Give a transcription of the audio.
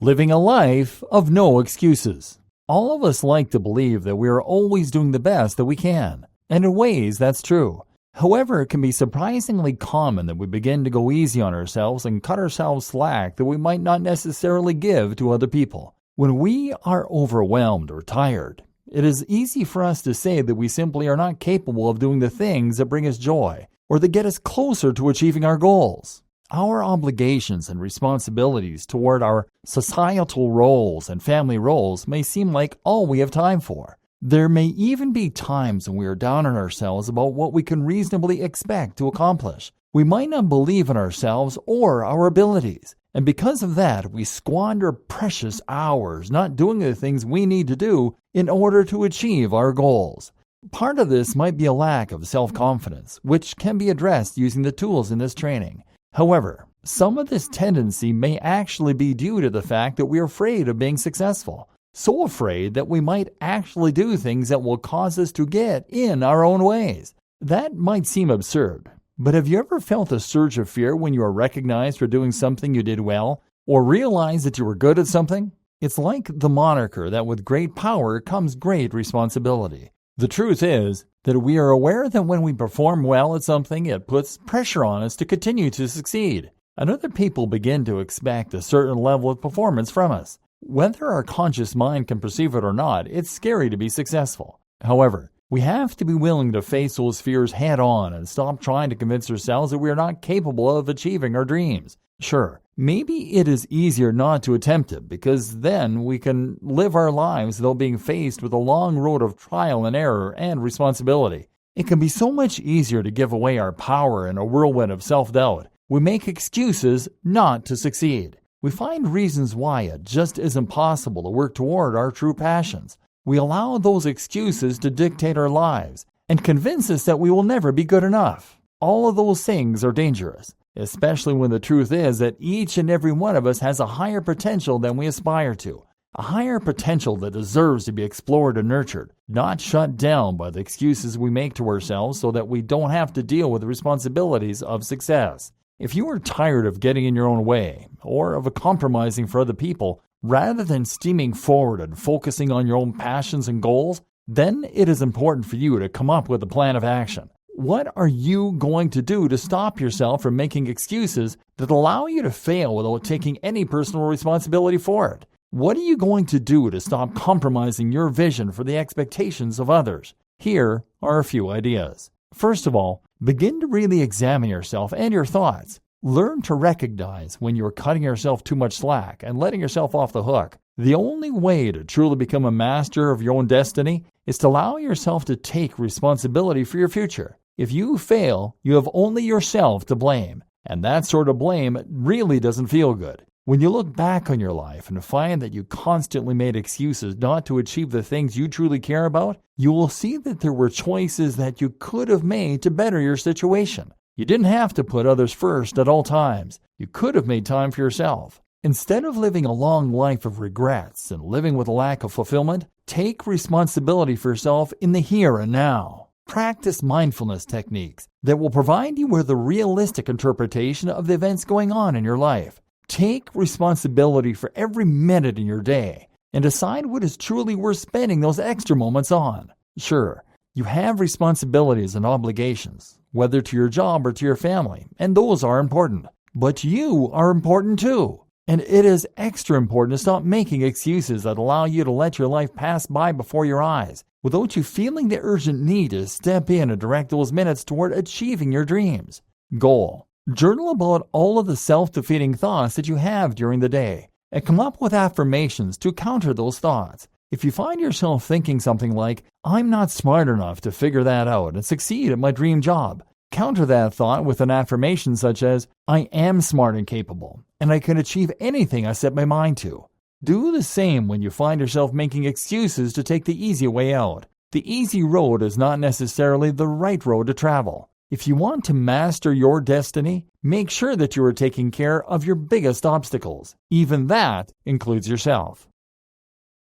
Living a life of no excuses. All of us like to believe that we are always doing the best that we can, and in ways that's true. However, it can be surprisingly common that we begin to go easy on ourselves and cut ourselves slack that we might not necessarily give to other people. When we are overwhelmed or tired, it is easy for us to say that we simply are not capable of doing the things that bring us joy or that get us closer to achieving our goals. Our obligations and responsibilities toward our societal roles and family roles may seem like all we have time for. There may even be times when we are down on ourselves about what we can reasonably expect to accomplish. We might not believe in ourselves or our abilities, and because of that, we squander precious hours not doing the things we need to do in order to achieve our goals. Part of this might be a lack of self-confidence, which can be addressed using the tools in this training. However, some of this tendency may actually be due to the fact that we are afraid of being successful. So afraid that we might actually do things that will cause us to get in our own ways. That might seem absurd, but have you ever felt a surge of fear when you are recognized for doing something you did well, or realized that you were good at something? It's like the moniker that with great power comes great responsibility. The truth is that we are aware that when we perform well at something, it puts pressure on us to continue to succeed, and other people begin to expect a certain level of performance from us. Whether our conscious mind can perceive it or not, it's scary to be successful. However, we have to be willing to face those fears head on and stop trying to convince ourselves that we are not capable of achieving our dreams. Sure, maybe it is easier not to attempt it because then we can live our lives without being faced with a long road of trial and error and responsibility. It can be so much easier to give away our power in a whirlwind of self-doubt. We make excuses not to succeed. We find reasons why it just isn't possible to work toward our true passions. We allow those excuses to dictate our lives and convince us that we will never be good enough. All of those things are dangerous, especially when the truth is that each and every one of us has a higher potential than we aspire to, a higher potential that deserves to be explored and nurtured, not shut down by the excuses we make to ourselves so that we don't have to deal with the responsibilities of success. If you are tired of getting in your own way or of compromising for other people, rather than steaming forward and focusing on your own passions and goals, then it is important for you to come up with a plan of action. What are you going to do to stop yourself from making excuses that allow you to fail without taking any personal responsibility for it? What are you going to do to stop compromising your vision for the expectations of others? Here are a few ideas. First of all, begin to really examine yourself and your thoughts. Learn to recognize when you're cutting yourself too much slack and letting yourself off the hook. The only way to truly become a master of your own destiny is to allow yourself to take responsibility for your future. If you fail, you have only yourself to blame, and that sort of blame really doesn't feel good. When you look back on your life and find that you constantly made excuses not to achieve the things you truly care about, you will see that there were choices that you could have made to better your situation. You didn't have to put others first at all times. You could have made time for yourself. Instead of living a long life of regrets and living with a lack of fulfillment, take responsibility for yourself in the here and now. Practice mindfulness techniques that will provide you with a realistic interpretation of the events going on in your life. Take responsibility for every minute in your day and decide what is truly worth spending those extra moments on. Sure, you have responsibilities and obligations, whether to your job or to your family, and those are important. But you are important too. And it is extra important to stop making excuses that allow you to let your life pass by before your eyes, without you feeling the urgent need to step in and direct those minutes toward achieving your dreams. Goal. Journal about all of the self-defeating thoughts that you have during the day, and come up with affirmations to counter those thoughts. If you find yourself thinking something like, "I'm not smart enough to figure that out and succeed at my dream job," counter that thought with an affirmation such as, "I am smart and capable, and I can achieve anything I set my mind to." Do the same when you find yourself making excuses to take the easy way out. The easy road is not necessarily the right road to travel. If you want to master your destiny, make sure that you are taking care of your biggest obstacles. Even that includes yourself.